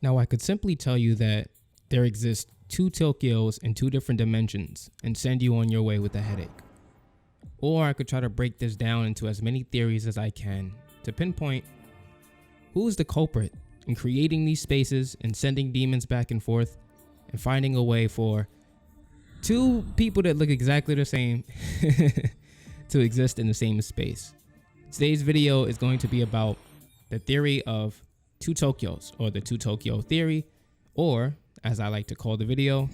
Now, I could simply tell you that there exist two Tokyos in two different dimensions and send you on your way with a headache. Or I could try to break this down into as many theories as I can to pinpoint who is the culprit in creating these spaces and sending demons back and forth and finding a way for two people that look exactly the same to exist in the same space. Today's video is going to be about the theory of two Tokyos, or the two Tokyo theory, or as I like to call the video,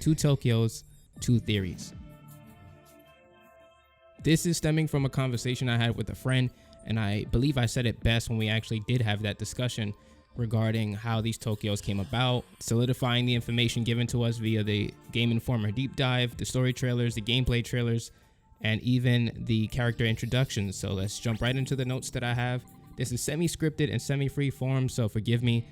two Tokyos, two theories. This is stemming from a conversation I had with a friend, and I believe I said it best when we actually did have that discussion regarding how these Tokyos came about, solidifying the information given to us via the Game Informer deep dive, the story trailers, the gameplay trailers, and even the character introductions. So let's jump right into the notes that I have. This is semi-scripted and semi-free form, so forgive me.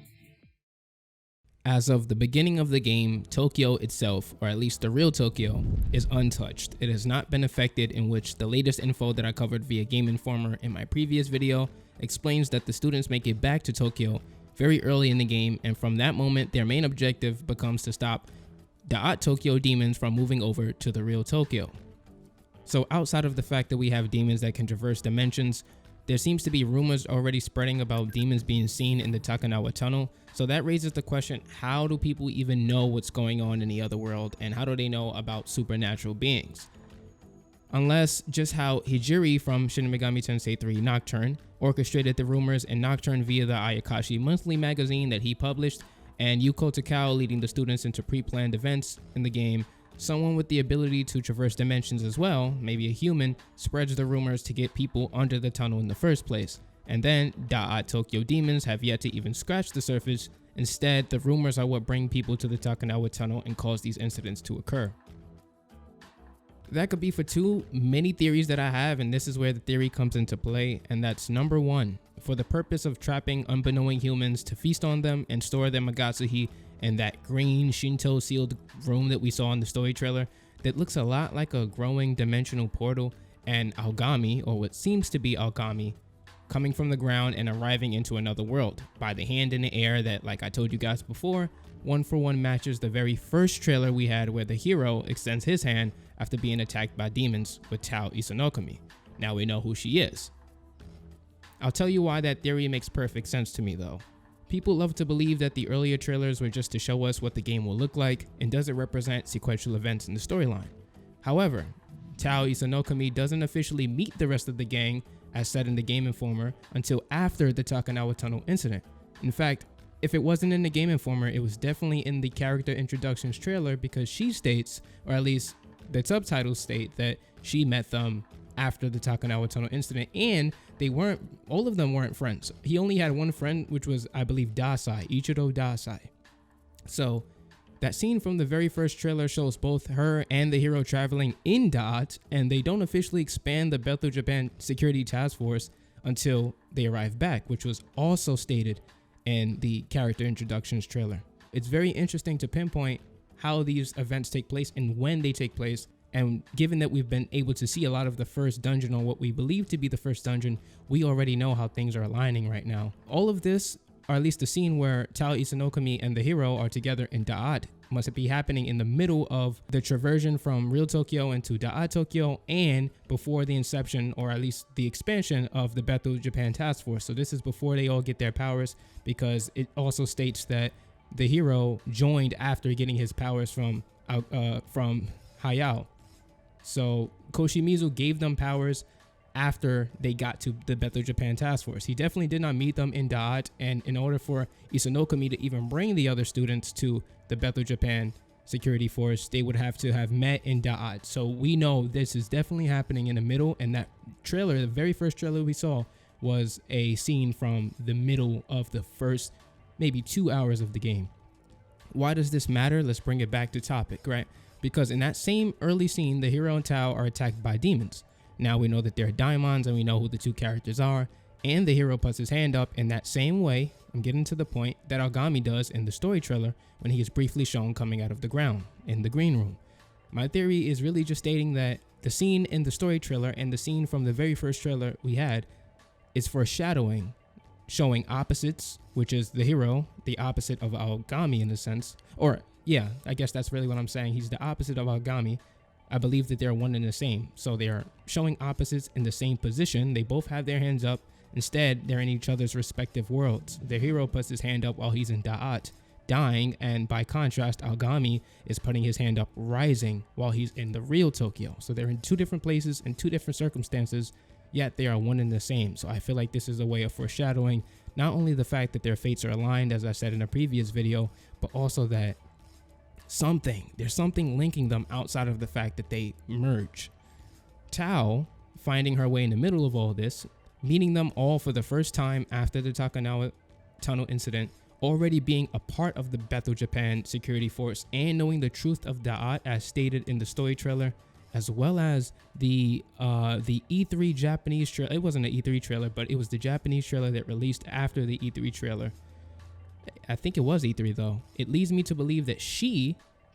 As of the beginning of the game, Tokyo itself, or at least the real Tokyo, is untouched. It has not been affected, in which the latest info that I covered via Game Informer in my previous video explains that the students make it back to Tokyo very early in the game, and from that moment their main objective becomes to stop the Tokyo demons from moving over to the real Tokyo. So outside of the fact that we have demons that can traverse dimensions, there seems to be rumors already spreading about demons being seen in the Takanawa Tunnel. So that raises the question, how do people even know what's going on in the other world, and how do they know about supernatural beings? Unless just how Hijiri from Shin Megami Tensei V Nocturne orchestrated the rumors in Nocturne via the Ayakashi monthly magazine that he published, and Yuko Takao leading the students into pre-planned events in the game. Someone with the ability to traverse dimensions as well, maybe a human, spreads the rumors to get people under the tunnel in the first place. And then, Da'at Tokyo demons have yet to even scratch the surface. Instead, the rumors are what bring people to the Takanawa Tunnel and cause these incidents to occur. That could be for two many theories that I have, and this is where the theory comes into play, and that's number one, for the purpose of trapping unbeknowing humans to feast on them and store their Magatsuhi in that green Shinto sealed room that we saw in the story trailer that looks a lot like a growing dimensional portal, and Aogami, or what seems to be Aogami, coming from the ground and arriving into another world by the hand in the air that, like I told you guys before, one for one matches the very first trailer we had where the hero extends his hand after being attacked by demons with Tao Isanokami. Now we know who she is. I'll tell you why that theory makes perfect sense to me though. People love to believe that the earlier trailers were just to show us what the game will look like and doesn't represent sequential events in the storyline. However, Tao Isanokami doesn't officially meet the rest of the gang, as said in the Game Informer, until after the Takanawa Tunnel Incident. In fact, if it wasn't in the Game Informer, it was definitely in the character introductions trailer, because she states, or at least the subtitles state, that she met them after the Takanawa Tunnel Incident, and all of them weren't friends. He only had one friend, which was, I believe, Dasai, Ichiro Dasai. So that scene from the very first trailer shows both her and the hero traveling in Da'at, and they don't officially expand the Bethel Japan Security Task Force until they arrive back, which was also stated in the character introductions trailer. It's very interesting to pinpoint how these events take place and when they take place. And given that we've been able to see a lot of the first dungeon, or what we believe to be the first dungeon, we already know how things are aligning right now. All of this, or at least the scene where Tao Isanokami and the hero are together in Da'at, must be happening in the middle of the traversion from real Tokyo into Da'at Tokyo, and before the inception, or at least the expansion, of the Bethel Japan Task Force. So this is before they all get their powers, because it also states that the hero joined after getting his powers from Hayao. So Koshimizu gave them powers after they got to the Bethel Japan Task Force. He definitely did not meet them in Da'at, and in order for Isanokami to even bring the other students to the Bethel Japan Security Force, they would have to have met in Da'at. So we know this is definitely happening in the middle, and that trailer, the very first trailer we saw, was a scene from the middle of the first maybe 2 hours of the game. Why does this matter? Let's bring it back to topic, right? Because in that same early scene, the hero and Tao are attacked by demons. Now we know that they're daimons, and we know who the two characters are, and the hero puts his hand up in that same way, I'm getting to the point, that Aogami does in the story trailer when he is briefly shown coming out of the ground in the green room. My theory is really just stating that the scene in the story trailer and the scene from the very first trailer we had is foreshadowing showing opposites, which is the hero, the opposite of Aogami in a sense. Or, yeah, I guess that's really what I'm saying. He's the opposite of Aogami. I believe that they're one and the same. So they are showing opposites in the same position. They both have their hands up. Instead, they're in each other's respective worlds. The hero puts his hand up while he's in Da'at, dying, and by contrast, Aogami is putting his hand up, rising, while he's in the real Tokyo. So they're in two different places, in two different circumstances, yet they are one and the same. So I feel like this is a way of foreshadowing not only the fact that their fates are aligned, as I said in a previous video, but also that there's something linking them outside of the fact that they merge. Tao, finding her way in the middle of all this, meeting them all for the first time after the Takanawa Tunnel Incident, already being a part of the Bethel Japan security force, and knowing the truth of Da'at as stated in the story trailer, as well as the E3 Japanese trailer. It wasn't an E3 trailer, but it was the Japanese trailer that released after the E3 trailer. I think it was E3 though. It leads me to believe that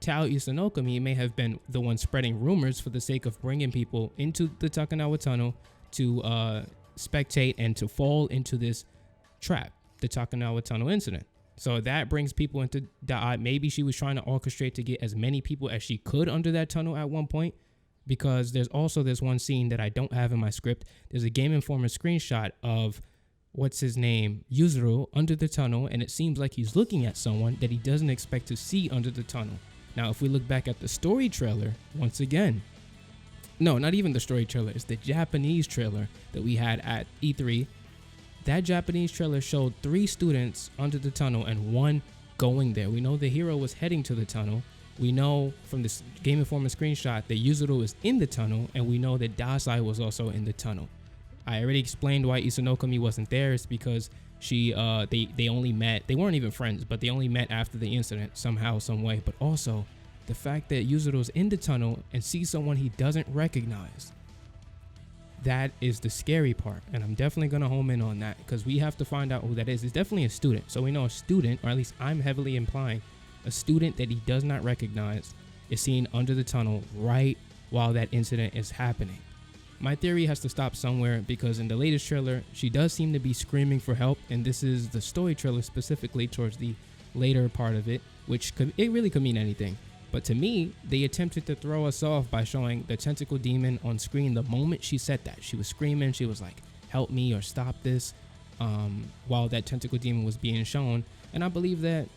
Tao Izanokami, may have been the one spreading rumors for the sake of bringing people into the Takanawa Tunnel to spectate and to fall into this trap, the Takanawa Tunnel Incident. So that brings people into Da'at. Maybe she was trying to orchestrate to get as many people as she could under that tunnel at one point, because there's also this one scene that I don't have in my script. There's a Game Informer screenshot of what's his name, Yuzuru, under the tunnel, and it seems like he's looking at someone that he doesn't expect to see under the tunnel. Now, if we look back at the story trailer, once again, no, not even the story trailer, it's the Japanese trailer that we had at E3. That Japanese trailer showed 3 students under the tunnel and 1 going there. We know the hero was heading to the tunnel. We know from this Game Informer screenshot that Yuzuru is in the tunnel, and we know that Dasai was also in the tunnel. I already explained why Izanokami wasn't there. It's because they only met. They weren't even friends, but they only met after the incident somehow, some way. But also, the fact that Yuzuru's in the tunnel and sees someone he doesn't recognize. That is the scary part, and I'm definitely going to home in on that, because we have to find out who that is. It's definitely a student. So we know a student, or at least I'm heavily implying, a student that he does not recognize is seen under the tunnel right while that incident is happening. My theory has to stop somewhere, because in the latest trailer, she does seem to be screaming for help, and this is the story trailer specifically towards the later part of it, which it really could mean anything. But to me, they attempted to throw us off by showing the tentacle demon on screen the moment she said that. She was screaming, she was like, help me or stop this, while that tentacle demon was being shown. And I believe that,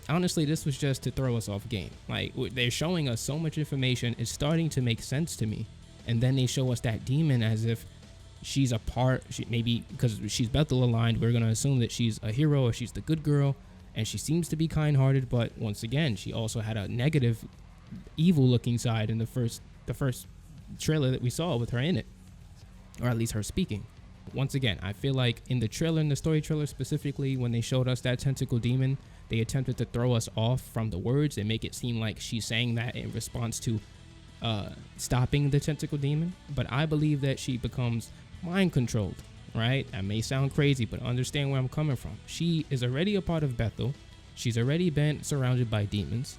honestly, this was just to throw us off game. Like, they're showing us so much information, it's starting to make sense to me. And then they show us that demon as if she's a part, maybe because she's Bethel aligned, we're going to assume that she's a hero or she's the good girl. And she seems to be kind-hearted, but once again, she also had a negative, evil-looking side in the first trailer that we saw with her in it, or at least her speaking. Once again, I feel like in the trailer, in the story trailer specifically, when they showed us that tentacle demon, they attempted to throw us off from the words and make it seem like she's saying that in response to stopping the tentacle demon. But I believe that she becomes mind-controlled. Right? That may sound crazy, but understand where I'm coming from. She is already a part of Bethel. She's already been surrounded by demons.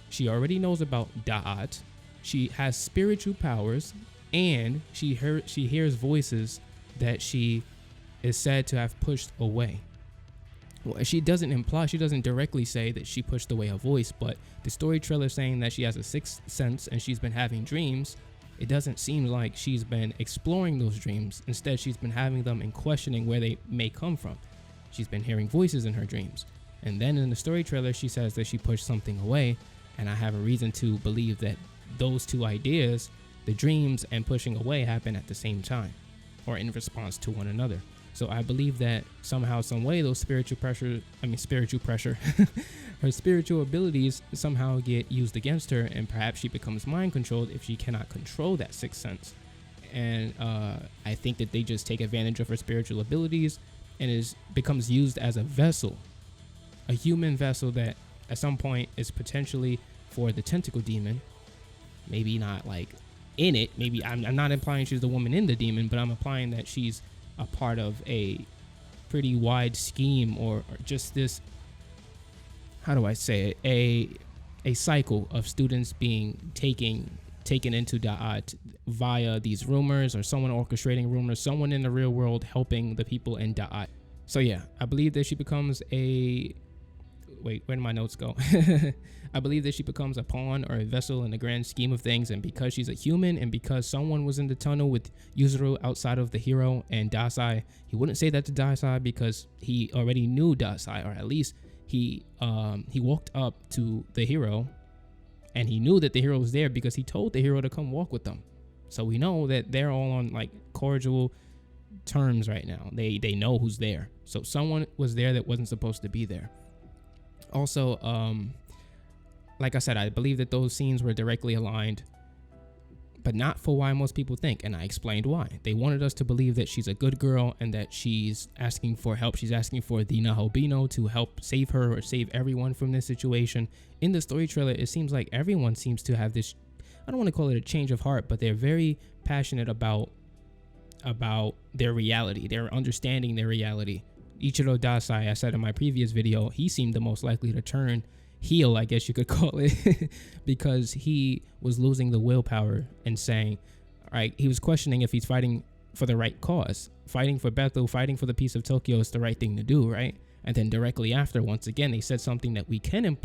She already knows about Da'at. She has spiritual powers, and she hears voices that she is said to have pushed away. Well, she doesn't directly say that she pushed away a voice, but the story trailer saying that she has a sixth sense and she's been having dreams. It doesn't seem like she's been exploring those dreams. Instead, she's been having them and questioning where they may come from. She's been hearing voices in her dreams. And then in the story trailer, she says that she pushed something away. And I have a reason to believe that those two ideas, the dreams and pushing away, happen at the same time or in response to one another. So I believe that somehow, some way, those spiritual pressure, her spiritual abilities somehow get used against her, and perhaps she becomes mind controlled if she cannot control that sixth sense. And I think that they just take advantage of her spiritual abilities and becomes used as a vessel, a human vessel that at some point is potentially for the tentacle demon. Maybe not like in it. Maybe I'm not implying she's the woman in the demon, but I'm implying that she's a part of a pretty wide scheme, or just this, how do I say it, a cycle of students being taken into Da'at via these rumors, or someone orchestrating rumors, someone in the real world helping the people in Da'at. So yeah, I believe that she becomes a... Wait, where did my notes go? I believe that she becomes a pawn or a vessel in the grand scheme of things, and because she's a human, and because someone was in the tunnel with Yuzuru outside of the hero and Dasai, he wouldn't say that to Dasai because he already knew Dasai, or at least he walked up to the hero and he knew that the hero was there because he told the hero to come walk with them. So we know that they're all on like cordial terms right now. They know who's there. So someone was there that wasn't supposed to be there. Also, like I said, I believe that those scenes were directly aligned, but not for why most people think. And I explained why. They wanted us to believe that she's a good girl and that she's asking for help. She's asking for the Nahobino to help save her or save everyone from this situation. In the story trailer, it seems like everyone seems to have this, I don't want to call it a change of heart, but they're very passionate about their reality. They're understanding their reality. Ichiro Dasai, I said in my previous video, he seemed the most likely to turn heel, I guess you could call it, because he was losing the willpower and saying, all right, he was questioning if he's fighting for the right cause. Fighting for Bethel, fighting for the peace of Tokyo is the right thing to do, right? And then directly after, once again, they said something that we can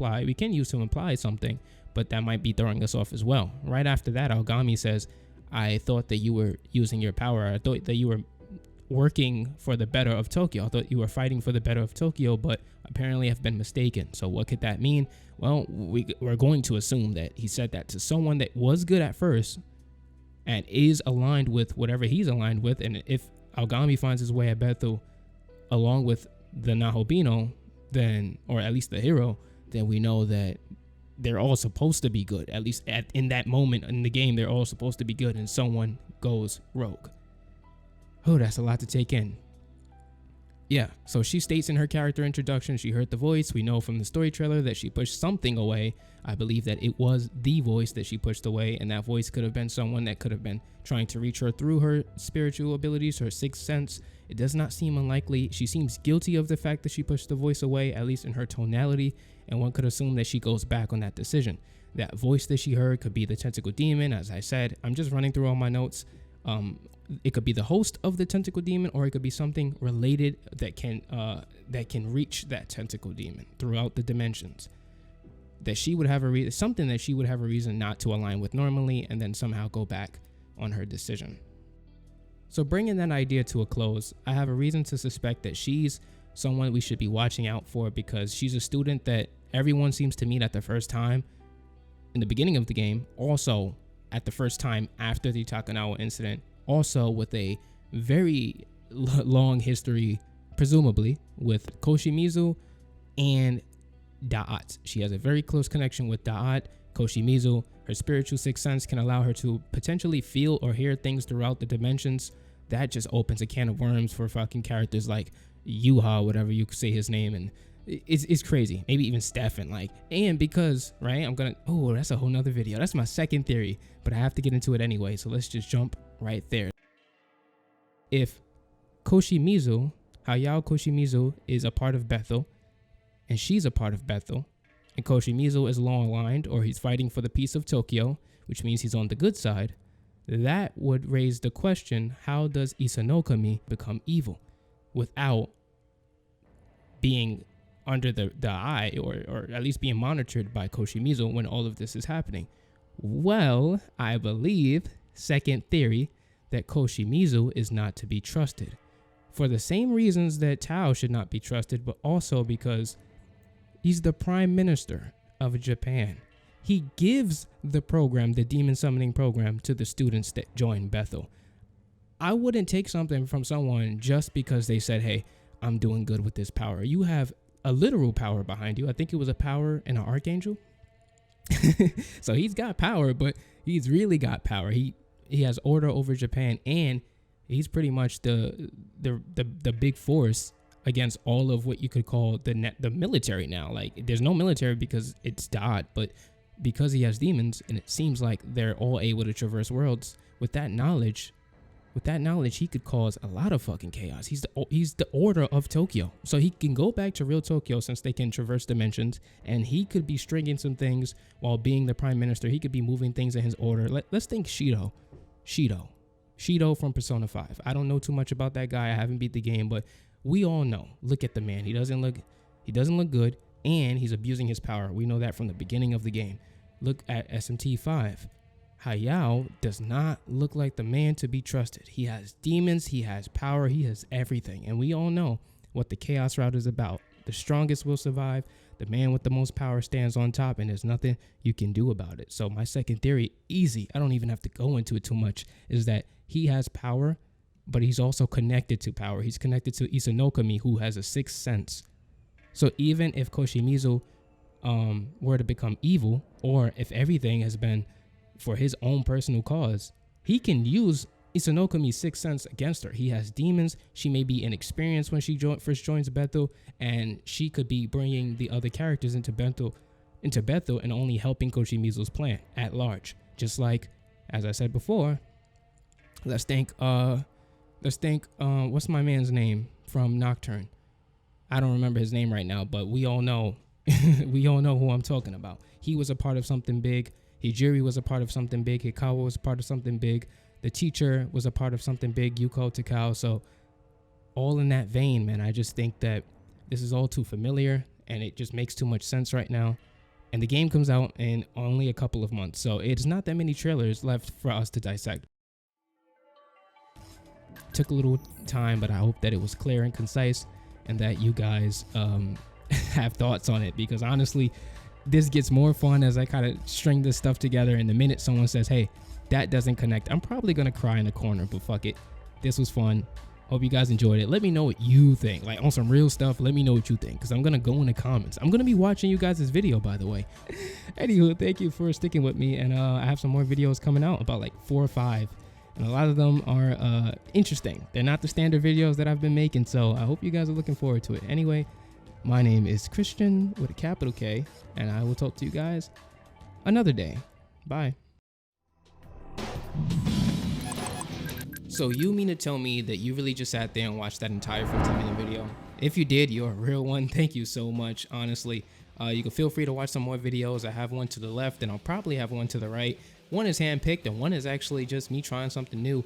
use to imply something, but that might be throwing us off as well. Right after that, Aogami says, I thought that you were using your power. I thought that you were working for the better of Tokyo. I thought you were fighting for the better of Tokyo, but apparently have been mistaken. So what could that mean? Well, we're going to assume that he said that to someone that was good at first and is aligned with whatever he's aligned with. And if Aogami finds his way at Bethel along with the Nahobino, then, or at least the hero, then we know that they're all supposed to be good. At least in that moment in the game, they're all supposed to be good, and someone goes rogue. Oh, that's a lot to take in. Yeah, so she states in her character introduction she heard the voice. We know from the story trailer that she pushed something away. I believe that it was the voice that she pushed away, and that voice could have been someone that could have been trying to reach her through her spiritual abilities, her sixth sense. It does not seem unlikely. She seems guilty of the fact that she pushed the voice away, at least in her tonality, and one could assume that she goes back on that decision. That voice that she heard could be the tentacle demon. As I said, I'm just running through all my notes. It could be the host of the tentacle demon, or it could be something related that can reach that tentacle demon throughout the dimensions. That she would have something that she would have a reason not to align with normally, and then somehow go back on her decision. So bringing that idea to a close, I have a reason to suspect that she's someone we should be watching out for, because she's a student that everyone seems to meet at the first time in the beginning of the game, also at the first time after the Takanawa incident, also with a very long history, presumably, with Koshimizu and Da'at. She has a very close connection with Da'at. Koshimizu, her spiritual sixth sense can allow her to potentially feel or hear things throughout the dimensions. That just opens a can of worms for fucking characters like Yuha, whatever you could say his name, and it's crazy. Maybe even Stefan, like, and because, right, that's a whole nother video. That's my second theory, but I have to get into it anyway, so let's just jump right there. If Koshimizu, Hayao Koshimizu, is a part of Bethel, and she's a part of Bethel, and Koshimizu is law aligned, or he's fighting for the peace of Tokyo, which means he's on the good side, that would raise the question, how does Isanokami become evil without being under the eye, or at least being monitored by Koshimizu when all of this is happening? Well, I believe, second theory, that Koshimizu is not to be trusted. For the same reasons that Tao should not be trusted, but also because he's the prime minister of Japan. He gives the program, the demon summoning program, to the students that join Bethel. I wouldn't take something from someone just because they said, hey, I'm doing good with this power. You have a literal power behind you. I think it was a power and an archangel. So he's got power, but he's really got power. He has order over Japan, and he's pretty much the big force against all of what you could call the military now. Like, there's no military because it's Dot, but because he has demons, and it seems like they're all able to traverse worlds. With that knowledge, he could cause a lot of fucking chaos. He's the order of Tokyo. So he can go back to real Tokyo, since they can traverse dimensions, and he could be stringing some things while being the prime minister. He could be moving things in his order. Let's think Shido from Persona 5. I don't know too much about that guy. I haven't beat the game, but We all know. Look at the man. He doesn't look good, and he's abusing his power. We know that from the beginning of the game. Look at SMT5. Hayao does not look like the man to be trusted. He has demons, he has power, he has everything. And we all know what the Chaos Route is about. The strongest will survive. The man with the most power stands on top, and there's nothing you can do about it. So my second theory, easy, I don't even have to go into it too much, is that he has power, but he's also connected to power. He's connected to Izanokami, who has a sixth sense. So even if Koshimizu were to become evil, or if everything has been for his own personal cause, he can use Izanokami's sixth sense against her. He has demons. She may be inexperienced when she first joins Bethel, and she could be bringing the other characters into Bethel and only helping Koshimizu's plan at large. Just like, as I said before, let's think, what's my man's name from Nocturne? I don't remember his name right now, but we all know, we all know who I'm talking about. He was a part of something big. Hijiri was a part of something big. Hikawa was a part of something big. The teacher was a part of something big. Yuko Takao. So all in that vein, man, I just think that this is all too familiar, and it just makes too much sense right now. And the game comes out in only a couple of months, so it's not that many trailers left for us to dissect. Took a little time, but I hope that it was clear and concise, and that you guys have thoughts on it, because honestly, this gets more fun as I kind of string this stuff together. And the minute someone says, hey, that doesn't connect, I'm probably going to cry in the corner, but fuck it. This was fun. Hope you guys enjoyed it. Let me know what you think. Like, on some real stuff, let me know what you think, because I'm going to go in the comments. I'm going to be watching you guys' video, by the way. Anywho, thank you for sticking with me. And I have some more videos coming out, about like 4 or 5. And a lot of them are interesting. They're not the standard videos that I've been making, so I hope you guys are looking forward to it. Anyway, my name is Krischenn with a capital K, and I will talk to you guys another day. Bye. So you mean to tell me that you really just sat there and watched that entire 15-minute video? If you did, you're a real one. Thank you so much, honestly. You can feel free to watch some more videos. I have one to the left, and I'll probably have one to the right. One is handpicked, and one is actually just me trying something new.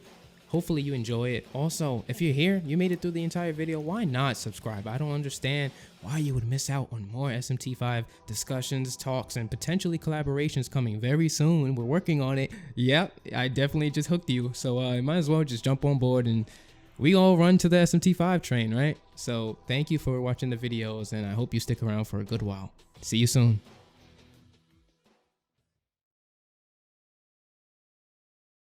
Hopefully you enjoy it. Also, if you're here, you made it through the entire video, why not subscribe? I don't understand why you would miss out on more SMT5 discussions, talks, and potentially collaborations coming very soon. We're working on it. Yep, I definitely just hooked you. So I might as well just jump on board and we all run to the SMT5 train, right? So thank you for watching the videos, and I hope you stick around for a good while. See you soon.